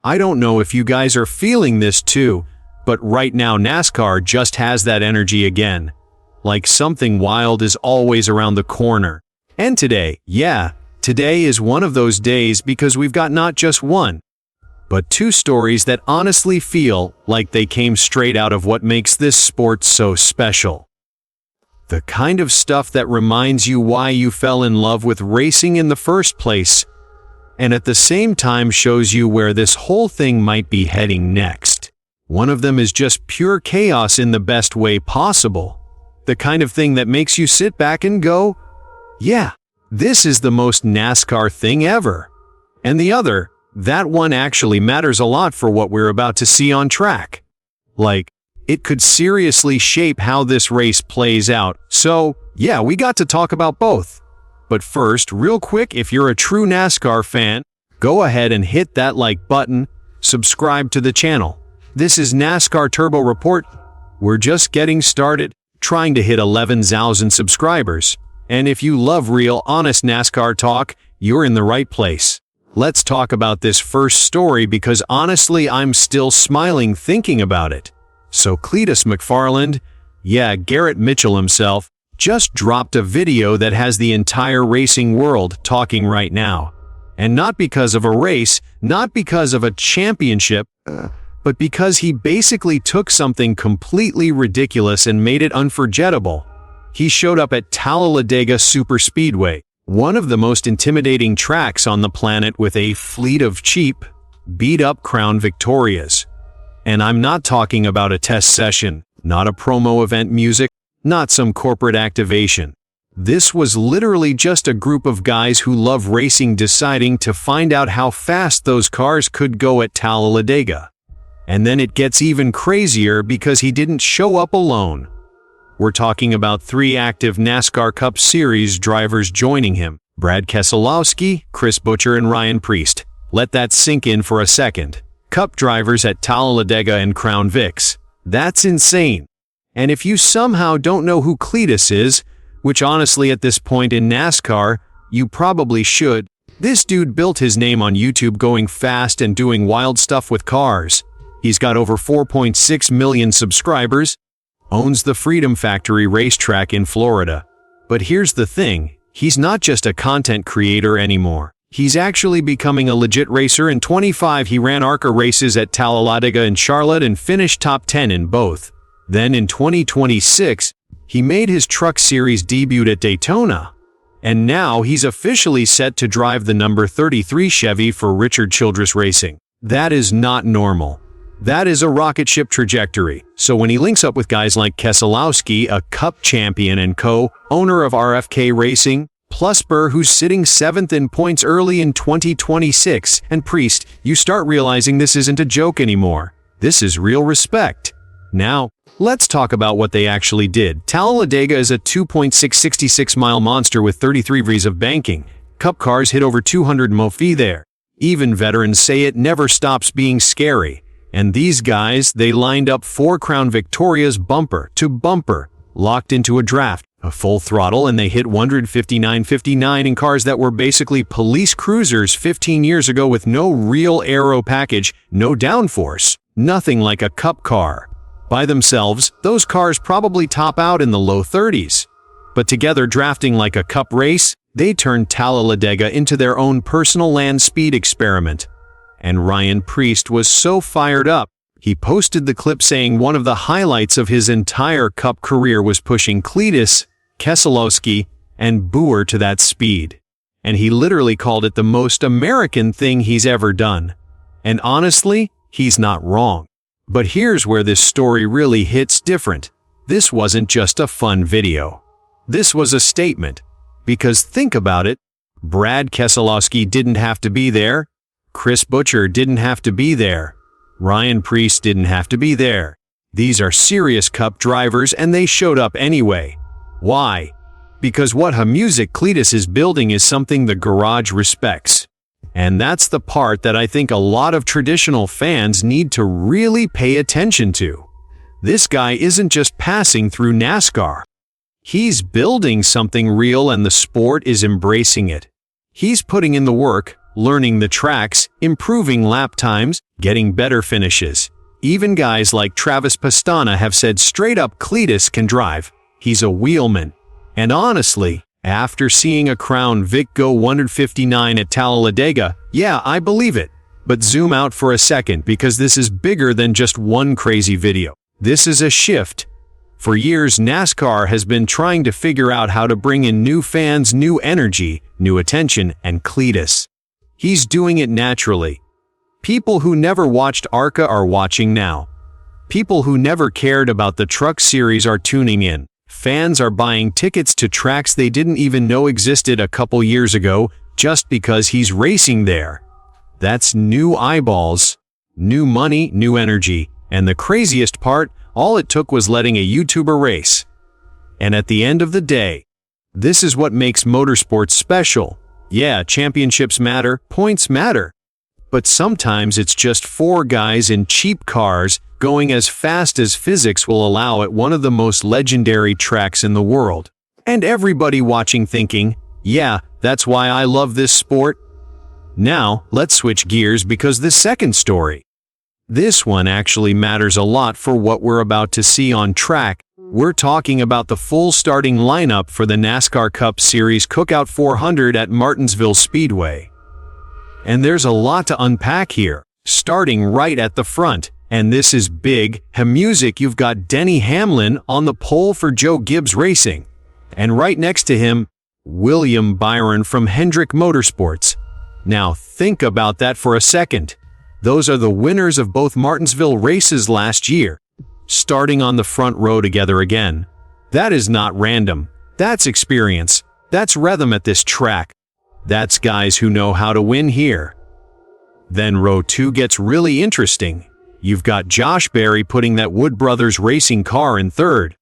I don't know if you guys are feeling this too, but right now NASCAR just has that energy again. Like something wild is always around the corner. And today, today is one of those days because we've got not just one, but two stories that honestly feel like they came straight out of what makes this sport so special. The kind of stuff that reminds you why you fell in love with racing in the first place, and at the same time shows you where this whole thing might be heading next. One of them is just pure chaos in the best way possible. The kind of thing that makes you sit back and go, yeah, this is the most NASCAR thing ever. And the other, that one actually matters a lot for what we're about to see on track. Like, it could seriously shape how this race plays out. So, yeah, we got to talk about both. But first, real quick, if you're a true NASCAR fan, go ahead and hit that like button, subscribe to the channel. This is NASCAR Turbo Report. We're just getting started, trying to hit 11,000 subscribers. And if you love real, honest NASCAR talk, you're in the right place. Let's talk about this first story because honestly, I'm still smiling thinking about it. So Cleetus McFarland, Garrett Mitchell himself, just dropped a video that has the entire racing world talking right now. And not because of a race, not because of a championship, but because he basically took something completely ridiculous and made it unforgettable. He showed up at Talladega Superspeedway, one of the most intimidating tracks on the planet, with a fleet of cheap, beat-up Crown Victorias. And I'm not talking about a test session, not a promo event music, not some corporate activation. This was literally just a group of guys who love racing deciding to find out how fast those cars could go at Talladega. And then it gets even crazier because he didn't show up alone. We're talking about 3 active NASCAR Cup Series drivers joining him: Brad Keselowski, Chris Buescher, and Ryan Preece. Let that sink in for a second. Cup drivers at Talladega and Crown Vics. That's insane. And if you somehow don't know who Cleetus is, which honestly at this point in NASCAR, you probably should, this dude built his name on YouTube going fast and doing wild stuff with cars. He's got over 4.6 million subscribers, owns the Freedom Factory racetrack in Florida. But here's the thing, he's not just a content creator anymore. He's actually becoming a legit racer. In 2025, he ran ARCA races at Talladega and Charlotte and finished top 10 in both. Then in 2026, he made his Truck Series debut at Daytona. And now he's officially set to drive the number 33 Chevy for Richard Childress Racing. That is not normal. That is a rocket ship trajectory. So when he links up with guys like Keselowski, a Cup champion and co-owner of RFK Racing, plus Burr, who's sitting 7th in points early in 2026, and Preece, you start realizing this isn't a joke anymore. This is real respect. Now, let's talk about what they actually did. Talladega is a 2.666-mile monster with 33 degrees of banking. Cup cars hit over 200 mph there. Even veterans say it never stops being scary. And these guys, they lined up 4 Crown Victorias bumper to bumper, locked into a draft, a full throttle, and they hit 159.59 in cars that were basically police cruisers 15 years ago with no real aero package, no downforce, nothing like a Cup car. By themselves, those cars probably top out in the low 30s. But together, drafting like a Cup race, they turned Talladega into their own personal land speed experiment. And Ryan Preece was so fired up, he posted the clip saying one of the highlights of his entire Cup career was pushing Cleetus, Keselowski, and Buescher to that speed. And he literally called it the most American thing he's ever done. And honestly, he's not wrong. But here's where this story really hits different. This wasn't just a fun video. This was a statement. Because think about it, Brad Keselowski didn't have to be there. Chris Buescher didn't have to be there. Ryan Preece didn't have to be there. These are serious Cup drivers and they showed up anyway. Why? Because what music Cleetus is building is something the garage respects. And that's the part that I think a lot of traditional fans need to really pay attention to. This guy isn't just passing through NASCAR. He's building something real and the sport is embracing it. He's putting in the work, learning the tracks, improving lap times, getting better finishes. Even guys like Travis Pastrana have said straight up Cleetus can drive. He's a wheelman. And honestly, after seeing a Crown Vic go 159 at Talladega, yeah, I believe it. But zoom out for a second because this is bigger than just one crazy video. This is a shift. For years, NASCAR has been trying to figure out how to bring in new fans, new energy, new attention, and Cleetus. He's doing it naturally. People who never watched ARCA are watching now. People who never cared about the Truck Series are tuning in. Fans are buying tickets to tracks they didn't even know existed a couple years ago just because he's racing there. That's new eyeballs, new money, new energy, and the craziest part, all it took was letting a YouTuber race. And at the end of the day, this is what makes motorsports special. Yeah, championships matter, points matter. But sometimes it's just four guys in cheap cars going as fast as physics will allow at one of the most legendary tracks in the world. And everybody watching thinking, yeah, that's why I love this sport. Now, let's switch gears because this second story. This one actually matters a lot for what we're about to see on track. We're talking about the full starting lineup for the NASCAR Cup Series Cookout 400 at Martinsville Speedway. And there's a lot to unpack here, starting right at the front. And this is big. Music, you've got Denny Hamlin on the pole for Joe Gibbs Racing. And right next to him, William Byron from Hendrick Motorsports. Now think about that for a second. Those are the winners of both Martinsville races last year, starting on the front row together again. That is not random. That's experience. That's rhythm at this track. That's guys who know how to win here. Then row 2 gets really interesting. You've got Josh Berry putting that Wood Brothers racing car in third,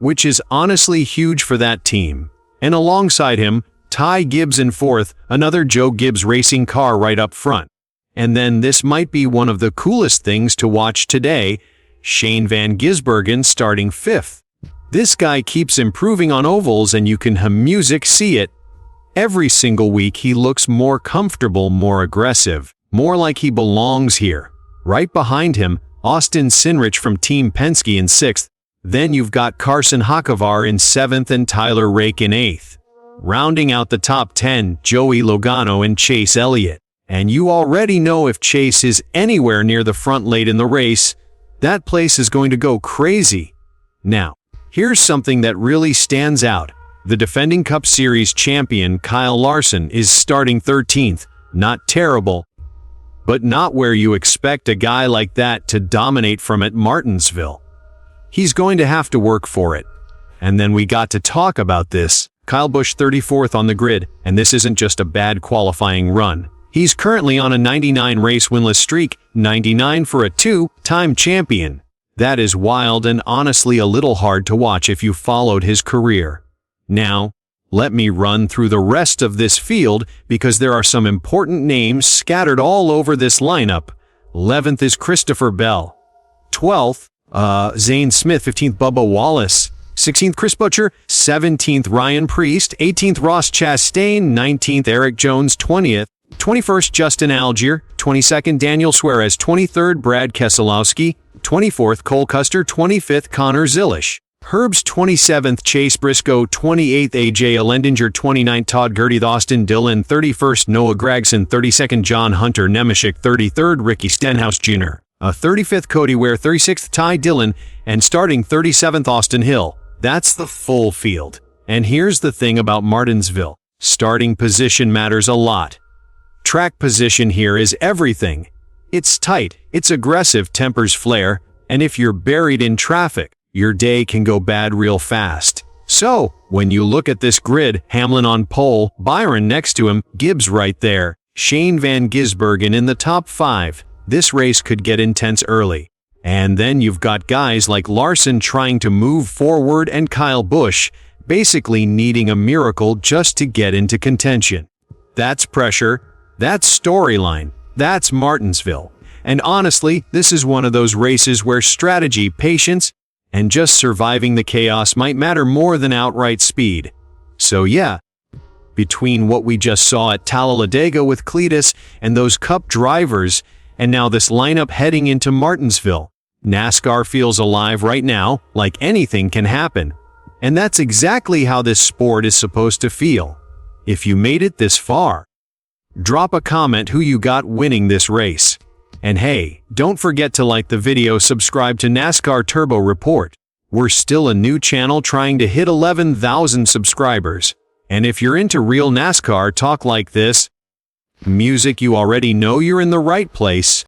which is honestly huge for that team. And alongside him, Ty Gibbs in fourth, another Joe Gibbs racing car right up front. And then this might be one of the coolest things to watch today, Shane Van Gisbergen starting fifth. This guy keeps improving on ovals and you can music see it. Every single week he looks more comfortable, more aggressive, more like he belongs here. Right behind him, Austin Sinrich from Team Penske in 6th. Then you've got Carson Hocevar in 7th and Tyler Rake in 8th. Rounding out the top 10, Joey Logano and Chase Elliott. And you already know if Chase is anywhere near the front late in the race, that place is going to go crazy. Now, here's something that really stands out. The defending Cup Series champion Kyle Larson is starting 13th. Not terrible, but not where you expect a guy like that to dominate from at Martinsville. He's going to have to work for it. And then we got to talk about this. Kyle Busch 34th on the grid, and this isn't just a bad qualifying run. He's currently on a 99 race winless streak, 99 for a two-time champion. That is wild and honestly a little hard to watch if you followed his career. Now, let me run through the rest of this field because there are some important names scattered all over this lineup. 11th is Christopher Bell. 12th, Zane Smith. 15th, Bubba Wallace. 16th, Chris Buescher. 17th, Ryan Preece. 18th, Ross Chastain. 19th, Eric Jones. 20th, 21st, Justin Allgaier. 22nd, Daniel Suarez. 23rd, Brad Keselowski. 24th, Cole Custer. 25th, Connor Zilisch. Herb's 27th, Chase Briscoe. 28th, AJ Allmendinger. 29th, Todd Gurdy. Austin Dillon. 31st, Noah Gragson. 32nd, John Hunter Nemechek. 33rd, Ricky Stenhouse Jr. 35th, Cody Ware. 36th, Ty Dillon. And starting 37th, Austin Hill. That's the full field. And here's the thing about Martinsville. Starting position matters a lot. Track position here is everything. It's tight, it's aggressive, tempers flare, and if you're buried in traffic, your day can go bad real fast. So, when you look at this grid, Hamlin on pole, Byron next to him, Gibbs right there, Shane Van Gisbergen in the top 5, this race could get intense early. And then you've got guys like Larson trying to move forward and Kyle Busch basically needing a miracle just to get into contention. That's pressure, that's storyline, that's Martinsville. And honestly, this is one of those races where strategy, patience, and just surviving the chaos might matter more than outright speed. So yeah, between what we just saw at Talladega with Cleetus and those Cup drivers, and now this lineup heading into Martinsville. NASCAR feels alive right now, like anything can happen. And that's exactly how this sport is supposed to feel. If you made it this far, drop a comment who you got winning this race. And hey, don't forget to like the video, subscribe to NASCAR Turbo Report. We're still a new channel trying to hit 11,000 subscribers. And if you're into real NASCAR talk like this, music, you already know you're in the right place.